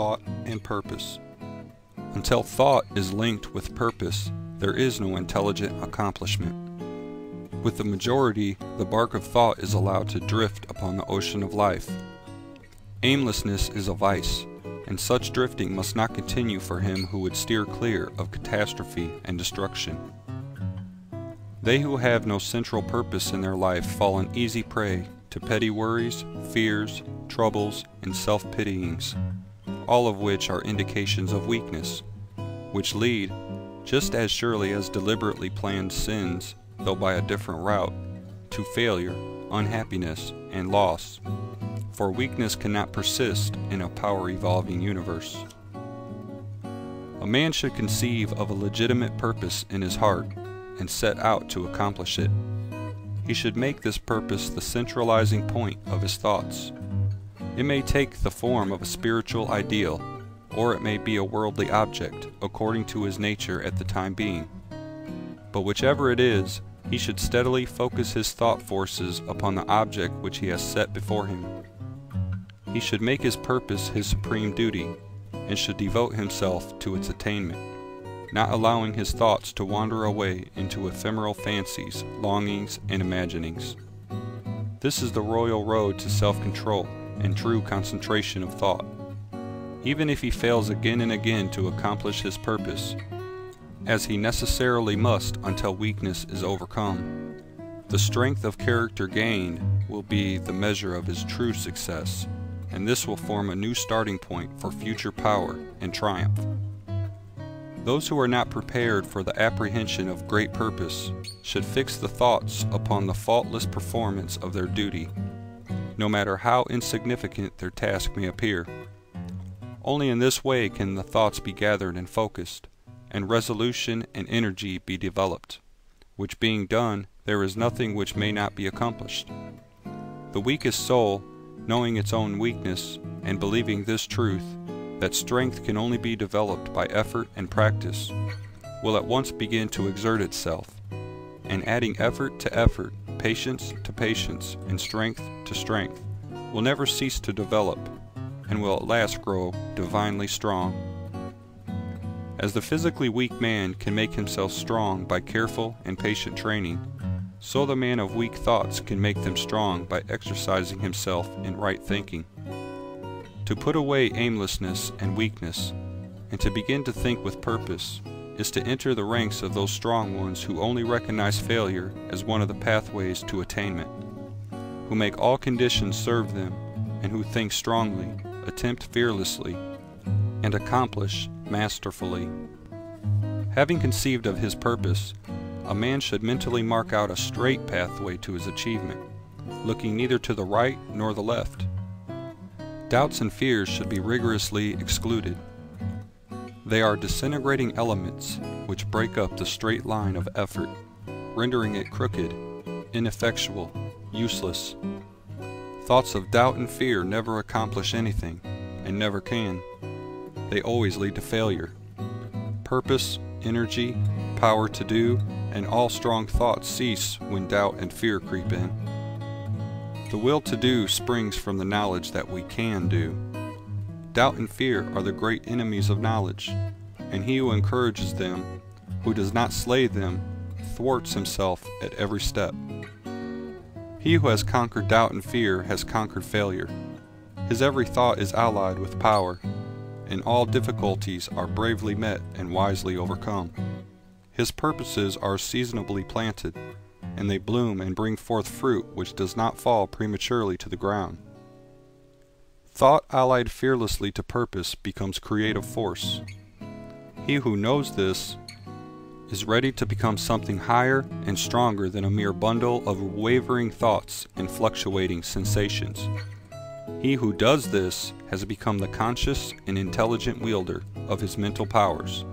thought and purpose. Until thought is linked with purpose, there is no intelligent accomplishment. With the majority, the bark of thought is allowed to drift upon the ocean of life. Aimlessness is a vice, and such drifting must not continue for him who would steer clear of catastrophe and destruction. They who have no central purpose in their life fall an easy prey to petty worries, fears, troubles, and self-pityings, all of which are indications of weakness, which lead, just as surely as deliberately planned sins, though by a different route, to failure, unhappiness, and loss, for weakness cannot persist in a power-evolving universe. A man should conceive of a legitimate purpose in his heart and set out to accomplish it. He should make this purpose the centralizing point of his thoughts. It may take the form of a spiritual ideal, or it may be a worldly object, according to his nature at the time being. But whichever it is, he should steadily focus his thought forces upon the object which he has set before him. He should make his purpose his supreme duty, and should devote himself to its attainment, not allowing his thoughts to wander away into ephemeral fancies, longings, and imaginings. This is the royal road to self-control and true concentration of thought. Even if he fails again and again to accomplish his purpose, as he necessarily must until weakness is overcome, the strength of character gained will be the measure of his true success, and this will form a new starting point for future power and triumph. Those who are not prepared for the apprehension of great purpose should fix the thoughts upon the faultless performance of their duty, no matter how insignificant their task may appear. Only in this way can the thoughts be gathered and focused, and resolution and energy be developed, which being done, there is nothing which may not be accomplished. The weakest soul, knowing its own weakness, and believing this truth, that strength can only be developed by effort and practice, will at once begin to exert itself, and adding effort to effort, patience to patience, and strength to strength, will never cease to develop, and will at last grow divinely strong. As the physically weak man can make himself strong by careful and patient training, so the man of weak thoughts can make them strong by exercising himself in right thinking. To put away aimlessness and weakness, and to begin to think with purpose, is to enter the ranks of those strong ones who only recognize failure as one of the pathways to attainment, who make all conditions serve them, and who think strongly, attempt fearlessly, and accomplish masterfully. Having conceived of his purpose, a man should mentally mark out a straight pathway to his achievement, looking neither to the right nor the left. Doubts and fears should be rigorously excluded. They are disintegrating elements which break up the straight line of effort, rendering it crooked, ineffectual, useless. Thoughts of doubt and fear never accomplish anything, and never can. They always lead to failure. Purpose, energy, power to do, and all strong thoughts cease when doubt and fear creep in. The will to do springs from the knowledge that we can do. Doubt and fear are the great enemies of knowledge, and he who encourages them, who does not slay them, thwarts himself at every step. He who has conquered doubt and fear has conquered failure. His every thought is allied with power, and all difficulties are bravely met and wisely overcome. His purposes are seasonably planted, and they bloom and bring forth fruit which does not fall prematurely to the ground. Thought allied fearlessly to purpose becomes creative force. He who knows this is ready to become something higher and stronger than a mere bundle of wavering thoughts and fluctuating sensations. He who does this has become the conscious and intelligent wielder of his mental powers.